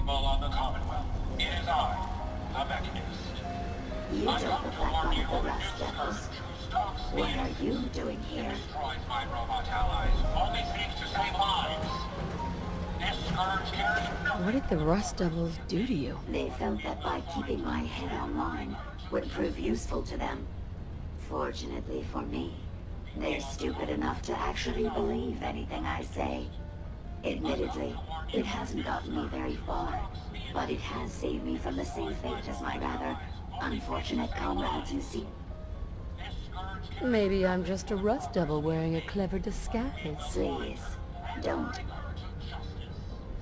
People of the Commonwealth, it is I, the Mechanist. You I don't come look to like warn one you of the of a rust new devils. scourge who stalks the What are innocent you doing and here? destroys my robot allies, only seeks to save lives. This scourge carries nothing. What did the Rust Devils do to you? They felt that by keeping my head online would prove useful to them. Fortunately for me, they're stupid enough to actually believe anything I say. Admittedly, it hasn't gotten me very far, but it has saved me from the same fate as my rather unfortunate comrades, you see. Maybe I'm just a Rust Devil wearing a clever disguise. Please, don't.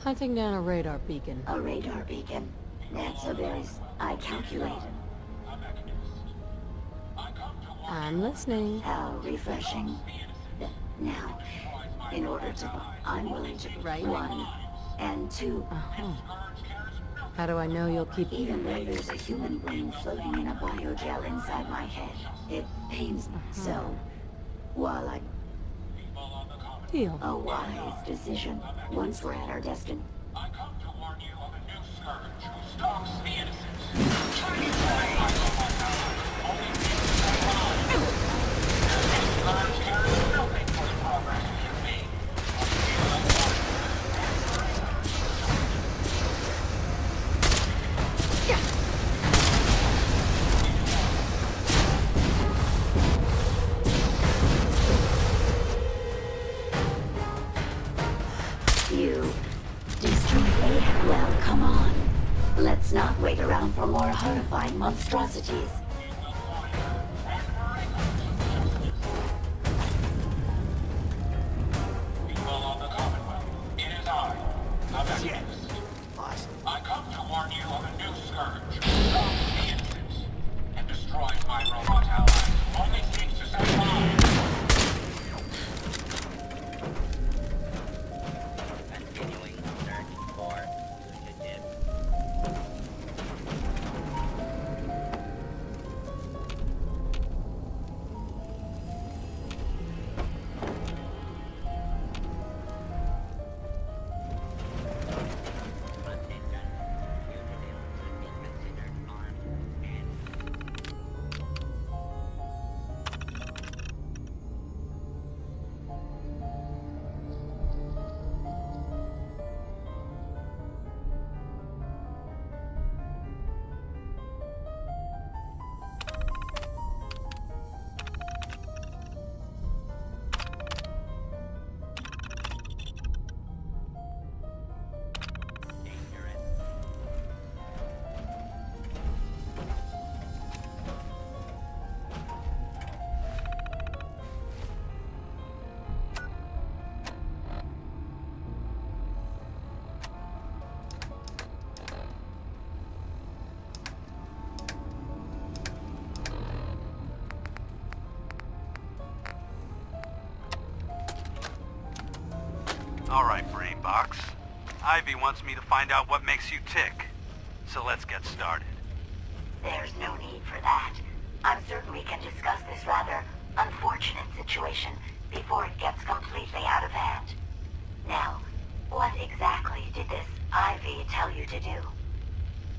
Hunting down a radar beacon. A radar beacon. That's a very... I calculated. I'm listening. How refreshing. Now, in order to... I'm willing to... Right. 1 and 2. Uh-huh. How do I know you'll keep... Even though there's a human brain floating in a biogel inside my head, it pains me. So, while I... Deal. A wise decision. Once we're at our destination. I come to warn you of a new scourge who stalks the innocent. Try to destroy my robot allies, only seeks to save lives. This scourge carries nothing for the progress we have made. You destroy me? Well, come on. Let's not wait around for more horrifying monstrosities. People of the Commonwealth, it is I, the Mechanist. I come to warn you of a new scourge who stalks the innocent and destroys my robot allies, only seeks to save lives. Continuing search for fugitive. Attention. Fugitive is considered armed and dangerous. All right, Brainbox. Ivy wants me to find out what makes you tick. So let's get started. There's no need for that. I'm certain we can discuss this rather unfortunate situation before it gets completely out of hand. Now, what exactly did this Ivy tell you to do?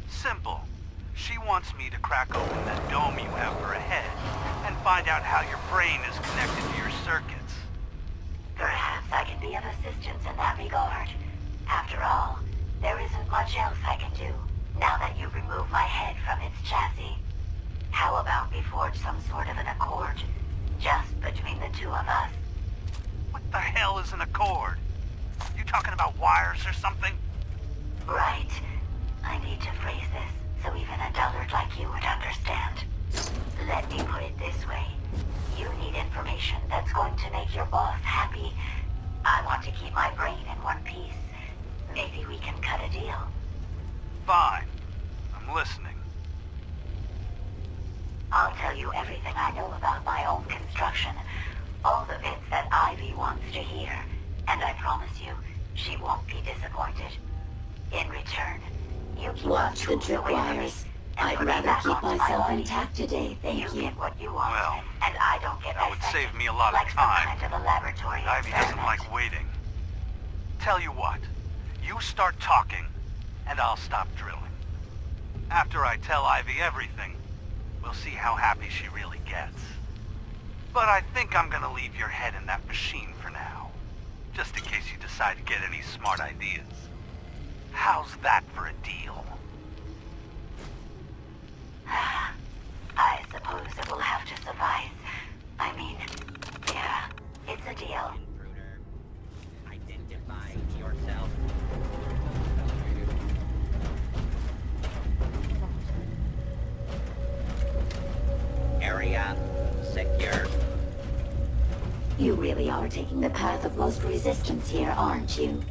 Simple. She wants me to crack open that dome you have for a head and find out how your brain is connected to your circuits. Perhaps I can be of assistance in that regard. After all, there isn't much else I can do now that you've removed my head from its chassis. How about we forge some sort of an accord, just between the two of us? What the hell is an accord? You talking about wires or something? Right. I need to phrase this so even a dullard like you would understand. Let me put it this way. You need information that's going to make your boss happy. I want to keep my brain in one piece. Maybe we can cut a deal. Fine. I'm listening. I'll tell you everything I know about my own construction. All the bits that Ivy wants to hear. And I promise you, she won't be disappointed. In return, you keep Watch the tripwires. I'd rather keep myself intact today, thank you. You get what you want, Well, and I don't get that would dissected, save me a lot of like time. some kind of a laboratory Ivy doesn't experiment. like waiting. Tell you what, you start talking, and I'll stop drilling. After I tell Ivy everything, we'll see how happy she really gets. But I think I'm gonna leave your head in that machine for now, just in case you decide to get any smart ideas. How's that for a deal? I suppose it will have to suffice. I mean, yeah, it's a deal. Intruder, identify yourself. Area secure. You really are taking the path of most resistance here, aren't you?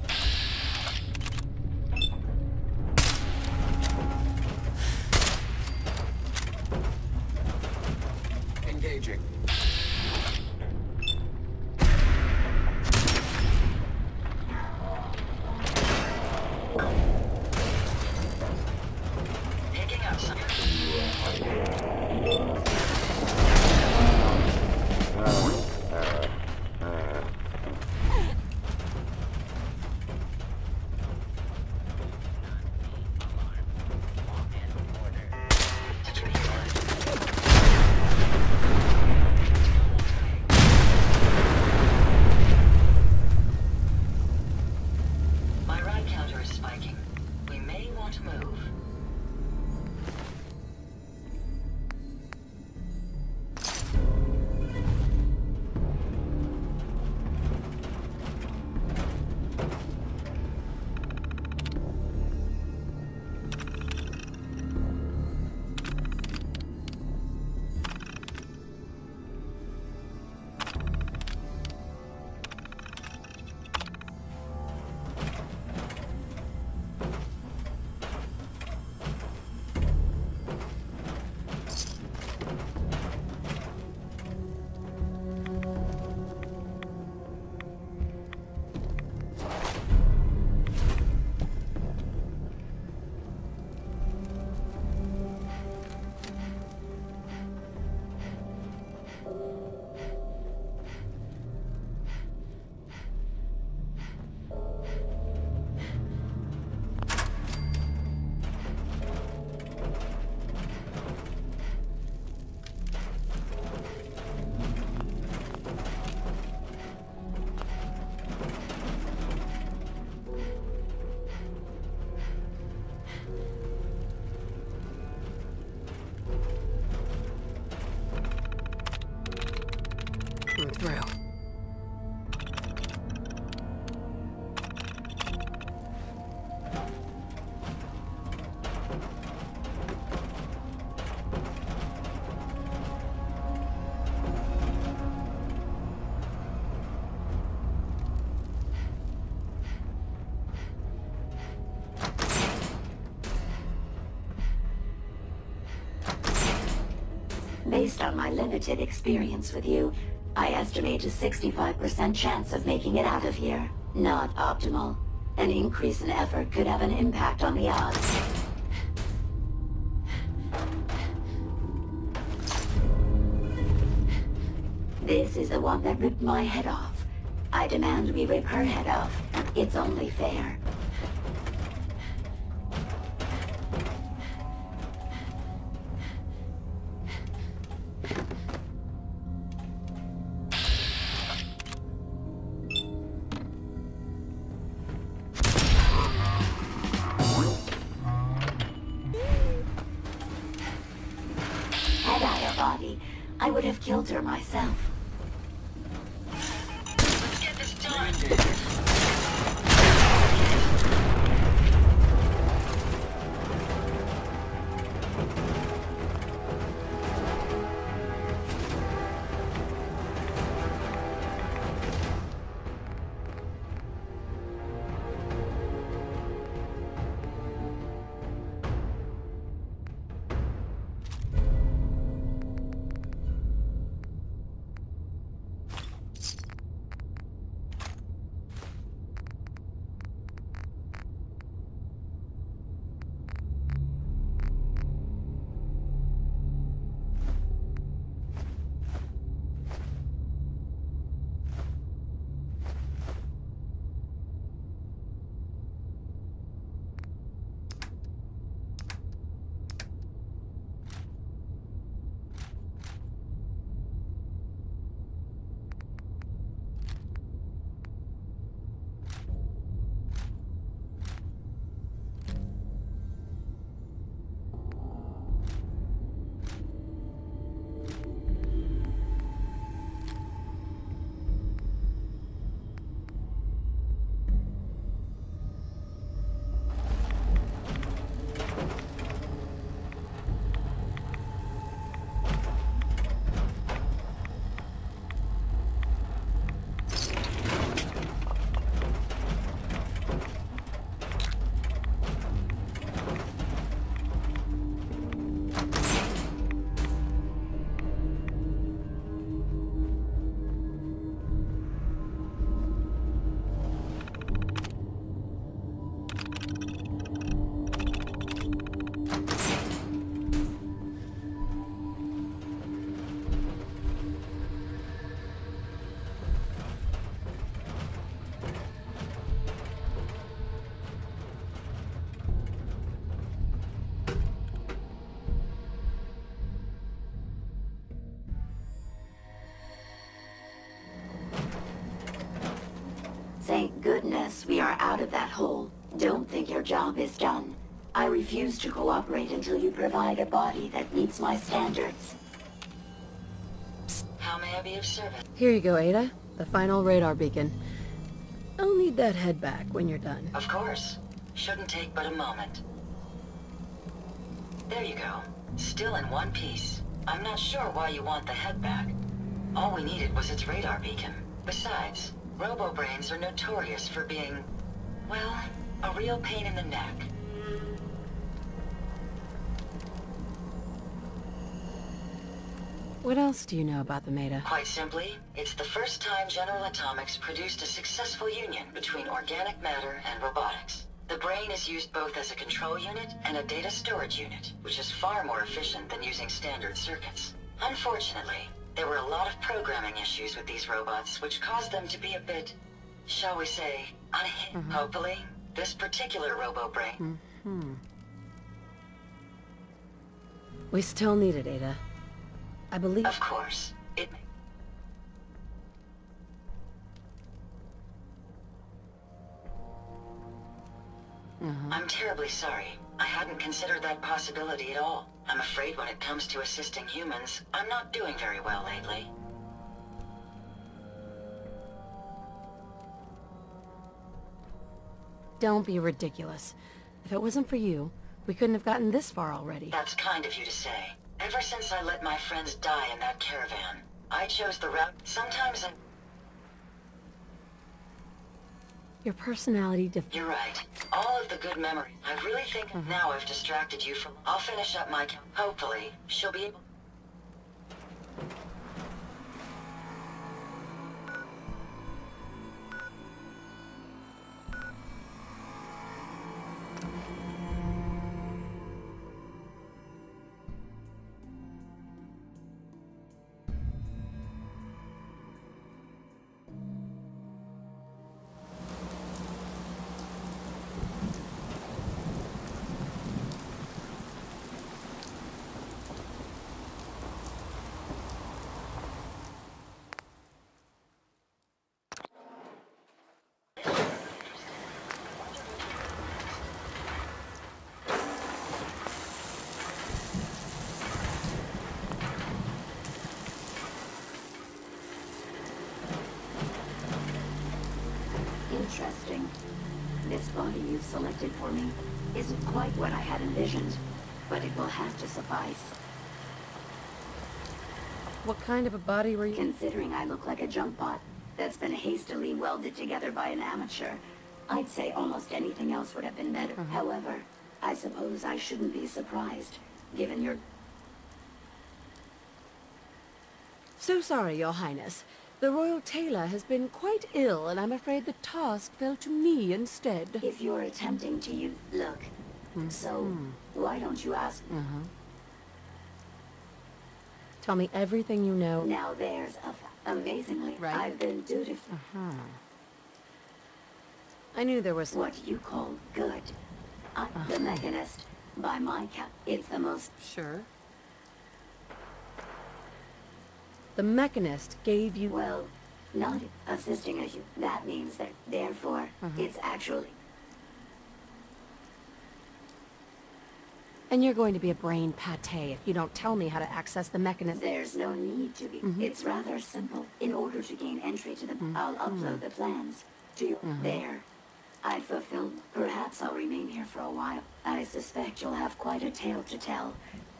Engaging. Picking up some. My ride counter is spiking. We may want to move. I'm through. Based on my limited experience with you, I estimate a 65% chance of making it out of here. Not optimal. An increase in effort could have an impact on the odds. This is the one that ripped my head off. I demand we rip her head off. It's only fair. Had I a body, I would have killed her myself. Let's get this done. Unless we are out of that hole, don't think your job is done. I refuse to cooperate until you provide a body that meets my standards. How may I be of service? Here you go, Ada. The final radar beacon. I'll need that head back when you're done. Of course. Shouldn't take but a moment. There you go. Still in one piece. I'm not sure why you want the head back. All we needed was its radar beacon. Besides, robo-brains are notorious for being, well, a real pain in the neck. What else do you know about them, Ada? Quite simply, it's the first time General Atomics produced a successful union between organic matter and robotics. The brain is used both as a control unit and a data storage unit, which is far more efficient than using standard circuits. Unfortunately, there were a lot of programming issues with these robots, which caused them to be a bit, shall we say, unhinged. Hopefully, this particular robo-brain... We still need it, Ada. I believe... Of course, it... I'm terribly sorry. I hadn't considered that possibility at all. I'm afraid when it comes to assisting humans, I'm not doing very well lately. Don't be ridiculous. If it wasn't for you, we couldn't have gotten this far already. That's kind of you to say. Ever since I let my friends die in that caravan, I chose the route. Sometimes I... Your personality You're right. All of the good memories. I really think now I've distracted you from... I'll finish up my... Hopefully, she'll be able... Interesting. This body you've selected for me isn't quite what I had envisioned, but it will have to suffice. What kind of a body were you... Considering I look like a junk bot that's been hastily welded together by an amateur, I'd say almost anything else would have been better. However, I suppose I shouldn't be surprised, given your... So sorry, Your Highness. The Royal Tailor has been quite ill, and I'm afraid the task fell to me instead. If you're attempting to use... Look, so why don't you ask... Tell me everything you know. Now there's a... Amazingly, Right. I've been dutiful. I knew there was... What you call good. I'm the Mechanist. By my count, it's the most... Sure. The Mechanist gave you... Well, not assisting a human. That means that, therefore, it's actually... And you're going to be a brain pate if you don't tell me how to access the mechanism. There's no need to be. It's rather simple. In order to gain entry to the... I'll upload the plans to your... There. I fulfilled... Perhaps I'll remain here for a while. I suspect you'll have quite a tale to tell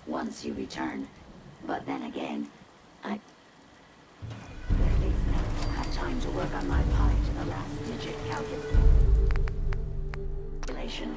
once you return. But then again, at least now I'll have time to work on my pi to the last digit calculation.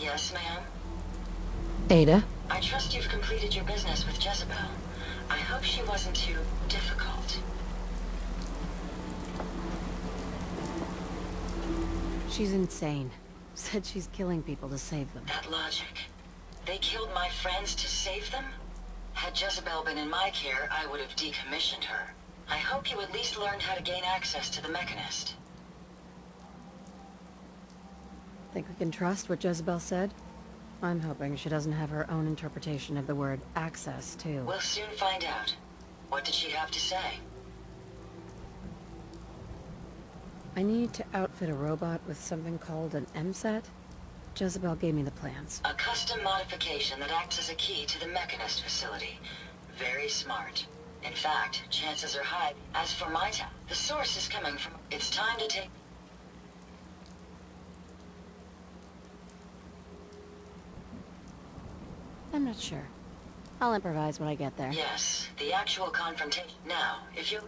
Yes, ma'am? Ada? I trust you've completed your business with Jezebel. I hope she wasn't too difficult. She's insane. Said she's killing people to save them. That logic. They killed my friends to save them? Had Jezebel been in my care, I would have decommissioned her. I hope you at least learned how to gain access to the Mechanist. Think we can trust what Jezebel said? I'm hoping she doesn't have her own interpretation of the word access, too. We'll soon find out. What did she have to say? I need to outfit a robot with something called an MSAT. Jezebel gave me the plans. A custom modification that acts as a key to the Mechanist facility. Very smart. In fact, chances are high. As for my town, the source is coming from... It's time to take... I'm not sure. I'll improvise when I get there. Yes, the actual confrontation. Now, if you...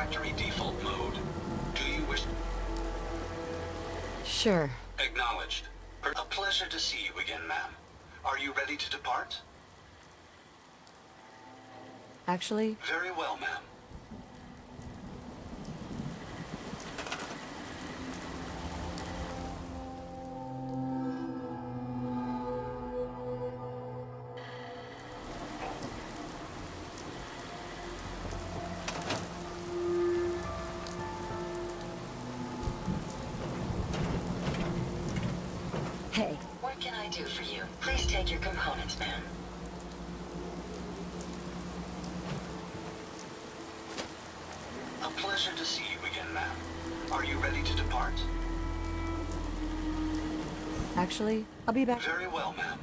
factory default mode. Do you wish... Sure. Acknowledged. A pleasure to see you again, ma'am. Are you ready to depart? Actually, Very well, ma'am. hey, What can I do for you? Please take your components, ma'am. A pleasure to see you again, ma'am. Are you ready to depart? actually, I'll be back. Very well, ma'am.